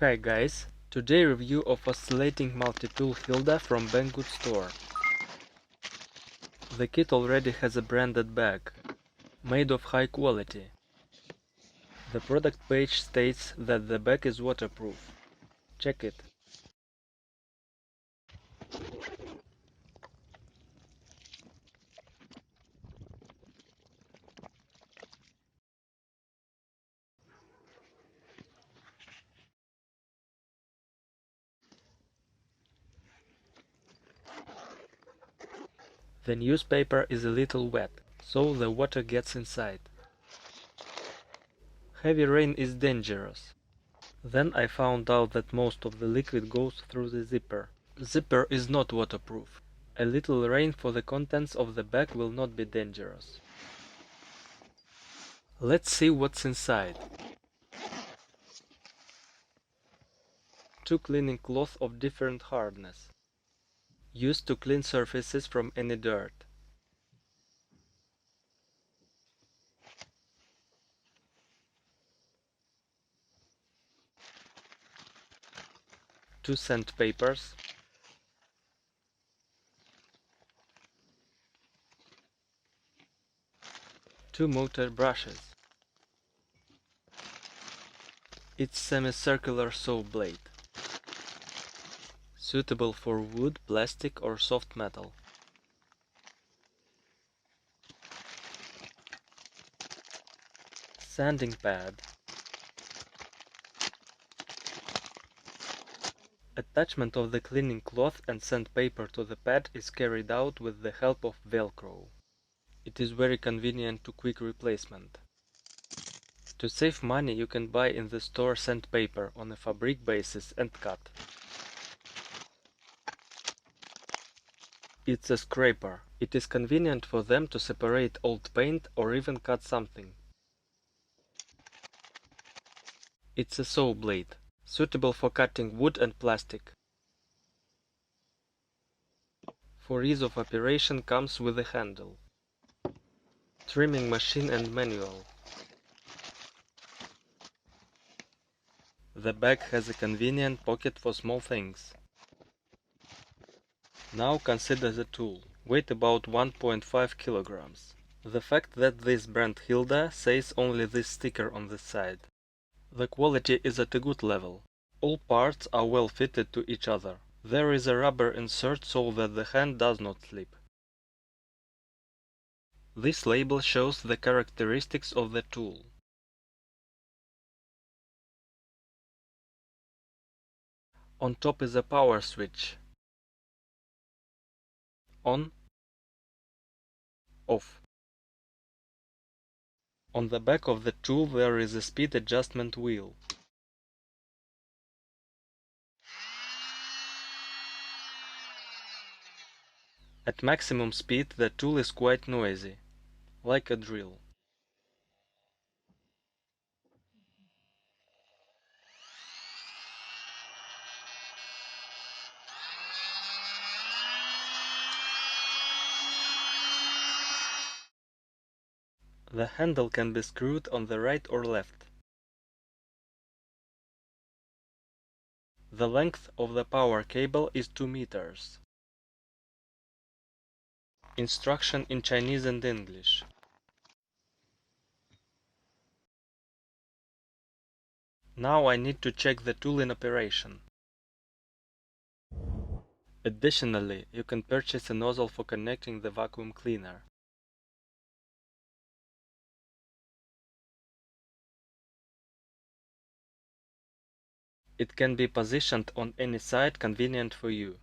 Hi guys, today review of Oscillating multi-tool HILDA from Banggood store. The kit already has a branded bag, made of high quality. The product page states that the bag is waterproof. Check it. The newspaper is a little wet, so the water gets inside. Heavy rain is dangerous. Then I found out that most of the liquid goes through the zipper. Zipper is not waterproof. A little rain for the contents of the bag will not be dangerous. Let's see what's inside. 2 cleaning cloths of different hardness, used to clean surfaces from any dirt. 2 sandpapers, 2 motor brushes. It's semicircular saw blade, suitable for wood, plastic or soft metal. Sanding pad. Attachment of the cleaning cloth and sandpaper to the pad is carried out with the help of Velcro. It is very convenient to quick replacement. To save money, you can buy in the store sandpaper on a fabric basis and cut. It's a scraper. It is convenient for them to separate old paint or even cut something. It's a saw blade, suitable for cutting wood and plastic. For ease of operation comes with a handle. Trimming machine and manual. The bag has a convenient pocket for small things. Now consider the tool. Weight about 1.5 kilograms. The fact that this brand HILDA says only this sticker on the side. The quality is at a good level. All parts are well fitted to each other. There is a rubber insert so that the hand does not slip. This label shows the characteristics of the tool. On top is a power switch. On, off. On the back of the tool there is a speed adjustment wheel. At maximum speed the tool is quite noisy, like a drill. The handle can be screwed on the right or left. The length of the power cable is 2 meters. Instruction in Chinese and English. Now I need to check the tool in operation. Additionally, you can purchase a nozzle for connecting the vacuum cleaner. It can be positioned on any side convenient for you.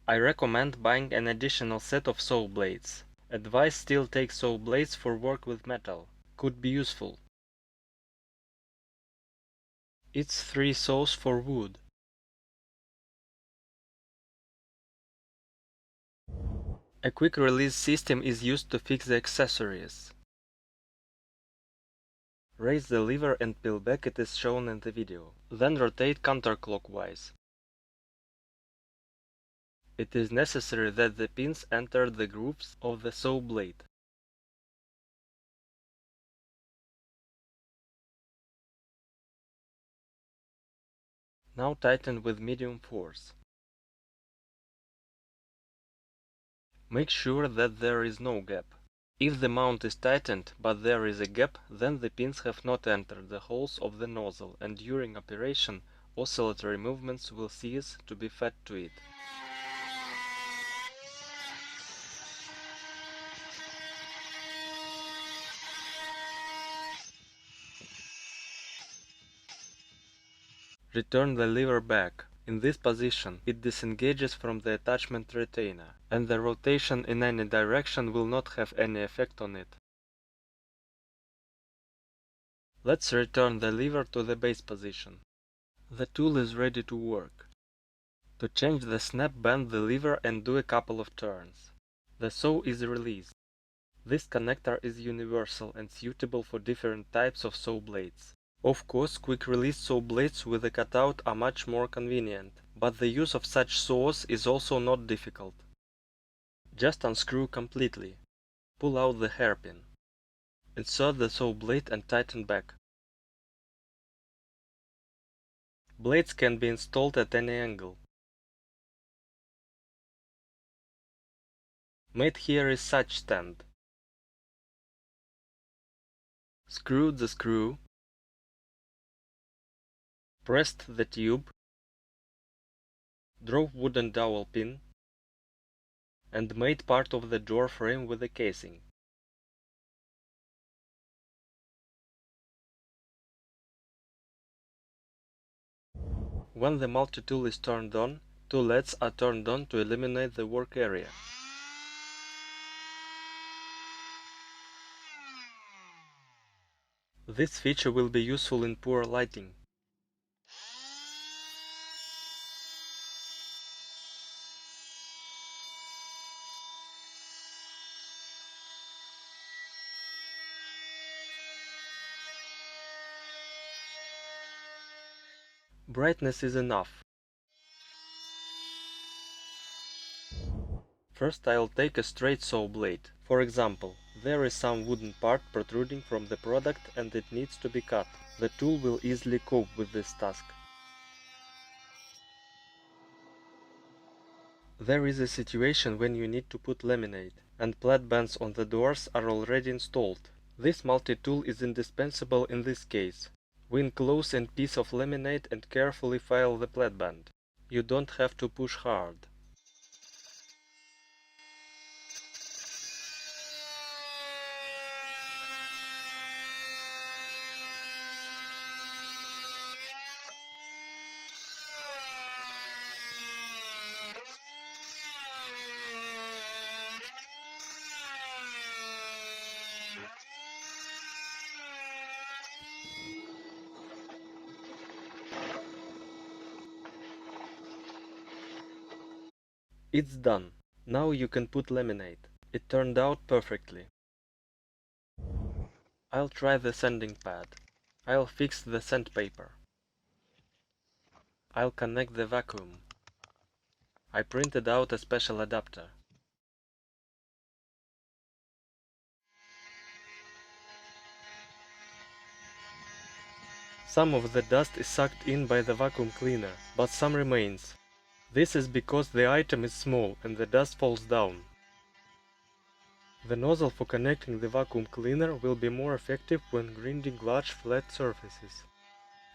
I recommend buying an additional set of saw blades. Advise steel take saw blades for work with metal. Could be useful. It's 3 saws for wood. A quick release system is used to fix the accessories. Raise the lever and peel back, it is shown in the video. Then rotate counterclockwise. It is necessary that the pins enter the grooves of the saw blade. Now tighten with medium force. Make sure that there is no gap. If the mount is tightened but there is a gap, then the pins have not entered the holes of the nozzle, and during operation oscillatory movements will cease to be fed to it. Return the lever back. In this position, it disengages from the attachment retainer, and the rotation in any direction will not have any effect on it. Let's return the lever to the base position. The tool is ready to work. To change the snap, bend the lever and do a couple of turns. The saw is released. This connector is universal and suitable for different types of saw blades. Of course, quick-release saw blades with a cutout are much more convenient, but the use of such saws is also not difficult. Just unscrew completely. Pull out the hairpin. Insert the saw blade and tighten back. Blades can be installed at any angle. Made here is such stand. Screwed the screw. Pressed the tube. Drove wooden dowel pin. And made part of the door frame with a casing. When the multi-tool is turned on, two LEDs are turned on to illuminate the work area. This feature will be useful in poor lighting. Brightness is enough. First I'll take a straight saw blade. For example, there is some wooden part protruding from the product and it needs to be cut. The tool will easily cope with this task. There is a situation when you need to put laminate, and plat bands on the doors are already installed. This multi-tool is indispensable in this case. We enclose a piece of laminate and carefully file the plat band. You don't have to push hard. It's done. Now you can put laminate. It turned out perfectly. I'll try the sanding pad. I'll fix the sandpaper. I'll connect the vacuum. I printed out a special adapter. Some of the dust is sucked in by the vacuum cleaner, but some remains. This is because the item is small and the dust falls down. The nozzle for connecting the vacuum cleaner will be more effective when grinding large flat surfaces.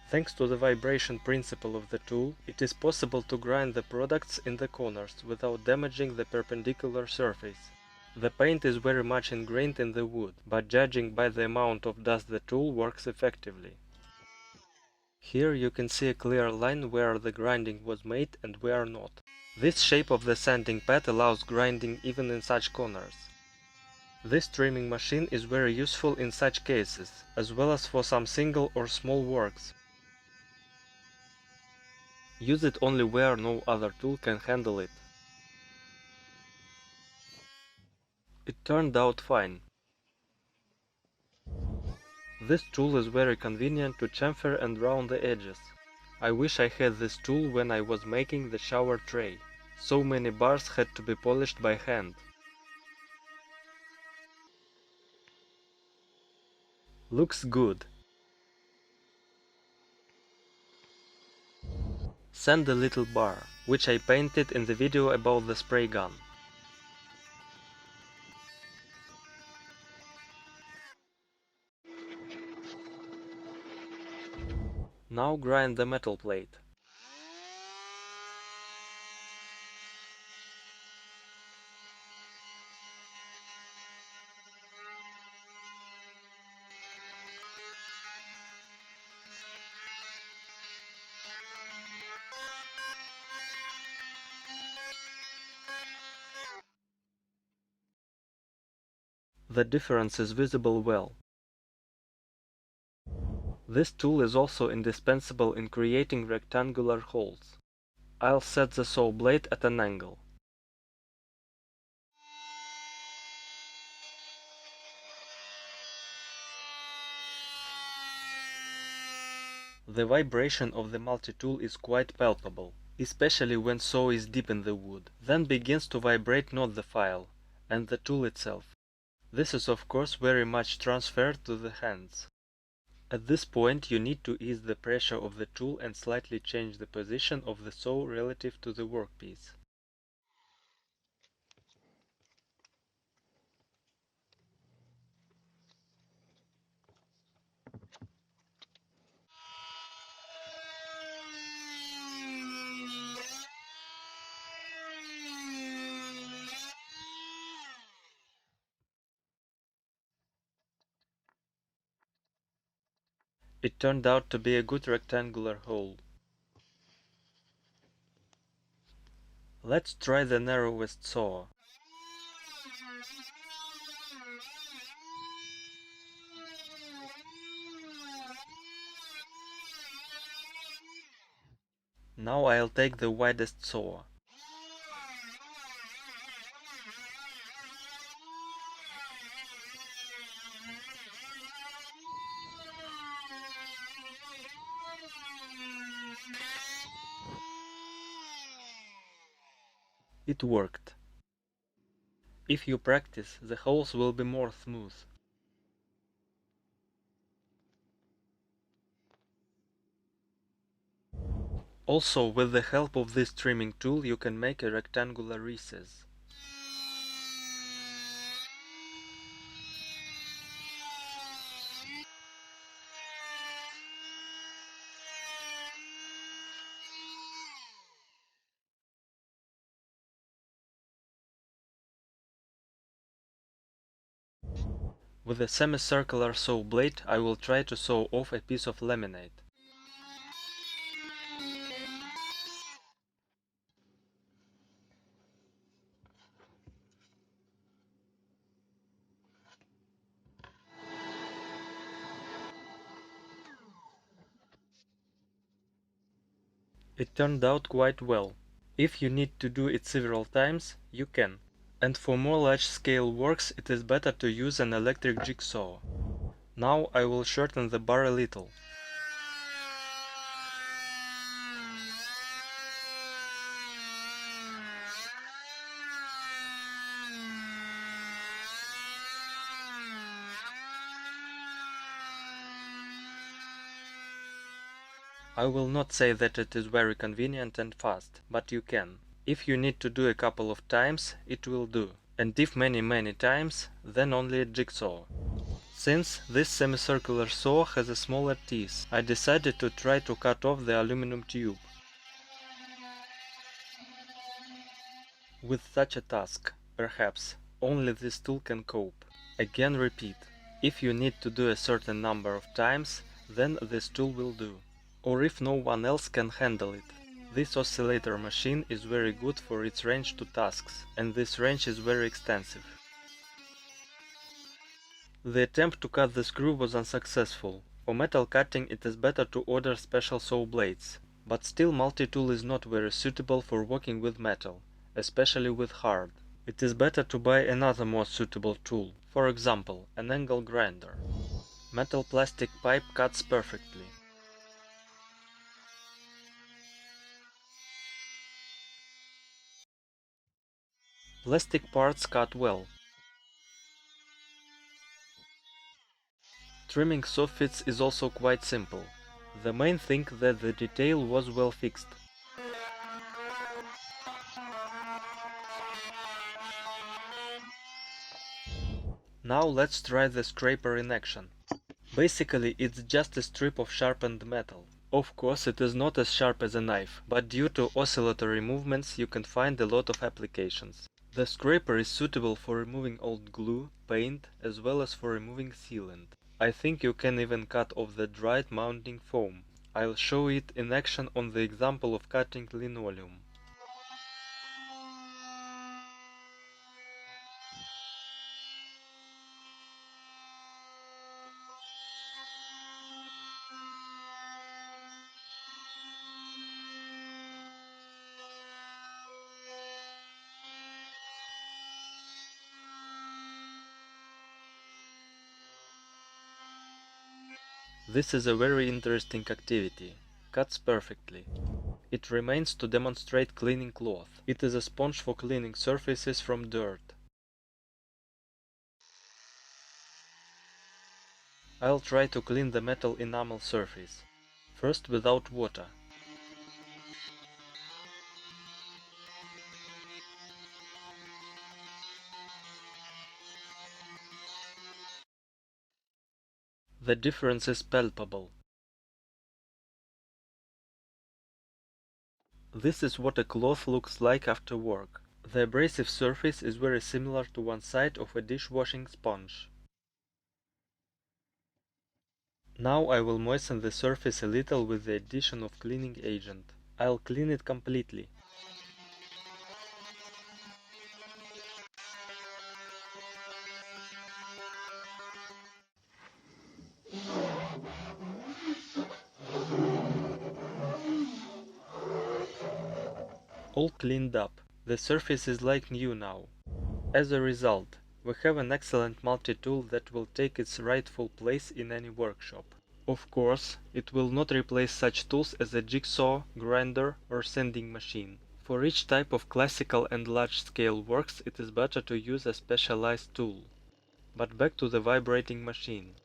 Thanks to the vibration principle of the tool, it is possible to grind the products in the corners without damaging the perpendicular surface. The paint is very much ingrained in the wood, but judging by the amount of dust the tool works effectively. Here you can see a clear line where the grinding was made and where not. This shape of the sanding pad allows grinding even in such corners. This trimming machine is very useful in such cases, as well as for some single or small works. Use it only where no other tool can handle it. It turned out fine. This tool is very convenient to chamfer and round the edges. I wish I had this tool when I was making the shower tray. So many bars had to be polished by hand. Looks good. Sand a little bar, which I painted in the video about the spray gun. Now grind the metal plate. The difference is visible well. This tool is also indispensable in creating rectangular holes. I'll set the saw blade at an angle. The vibration of the multi-tool is quite palpable, especially when saw is deep in the wood. Then begins to vibrate not the file, and the tool itself. This is of course very much transferred to the hands. At this point you need to ease the pressure of the tool and slightly change the position of the saw relative to the workpiece. It turned out to be a good rectangular hole. Let's try the narrowest saw. Now I'll take the widest saw. It worked. If you practice, the holes will be more smooth. Also, with the help of this trimming tool you can make a rectangular recess. With a semicircular saw blade I will try to saw off a piece of laminate. It turned out quite well. If you need to do it several times, you can. And for more large-scale works it is better to use an electric jigsaw. Now I will shorten the bar a little. I will not say that it is very convenient and fast, but you can. If you need to do a couple of times, it will do. And if many times, then only a jigsaw. Since this semicircular saw has a smaller teeth, I decided to try to cut off the aluminum tube. With such a task, perhaps, only this tool can cope. Again repeat, if you need to do a certain number of times, then this tool will do. Or if no one else can handle it. This oscillator machine is very good for its range to tasks, and this range is very extensive. The attempt to cut the screw was unsuccessful. For metal cutting it is better to order special saw blades, but still multi-tool is not very suitable for working with metal, especially with hard. It is better to buy another more suitable tool, for example, an angle grinder. Metal plastic pipe cuts perfectly. Plastic parts cut well. Trimming soffits is also quite simple. The main thing that the detail was well fixed. Now let's try the scraper in action. Basically, it's just a strip of sharpened metal. Of course, it is not as sharp as a knife, but due to oscillatory movements you can find a lot of applications. The scraper is suitable for removing old glue, paint, as well as for removing sealant. I think you can even cut off the dried mounting foam. I'll show it in action on the example of cutting linoleum. This is a very interesting activity. Cuts perfectly. It remains to demonstrate cleaning cloth. It is a sponge for cleaning surfaces from dirt. I'll try to clean the metal enamel surface. First without water. The difference is palpable. This is what a cloth looks like after work. The abrasive surface is very similar to one side of a dishwashing sponge. Now I will moisten the surface a little with the addition of cleaning agent. I'll clean it completely. All cleaned up. The surface is like new now. As a result, we have an excellent multi-tool that will take its rightful place in any workshop. Of course, it will not replace such tools as a jigsaw, grinder, or sanding machine. For each type of classical and large-scale works, it is better to use a specialized tool. But back to the vibrating machine.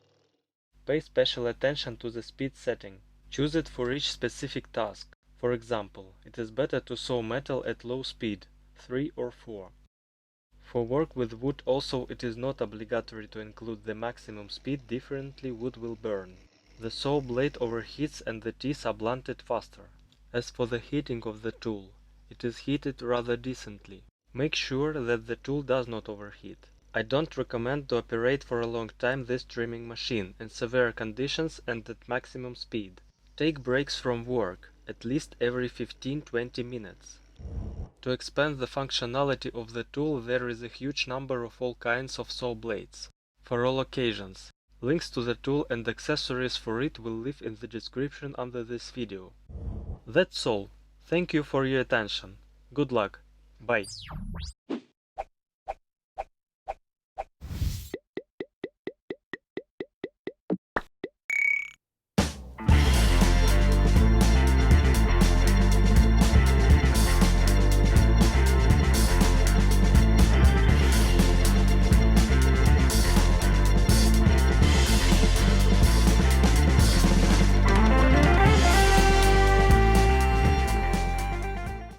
Pay special attention to the speed setting. Choose it for each specific task. For example, it is better to saw metal at low speed, 3 or 4. For work with wood also it is not obligatory to include the maximum speed, differently wood will burn. The saw blade overheats and the teeth are blunted faster. As for the heating of the tool, it is heated rather decently. Make sure that the tool does not overheat. I don't recommend to operate for a long time this trimming machine in severe conditions and at maximum speed. Take breaks from work, at least every 15-20 minutes. To expand the functionality of the tool there is a huge number of all kinds of saw blades, for all occasions. Links to the tool and accessories for it will live in the description under this video. That's all. Thank you for your attention. Good luck. Bye.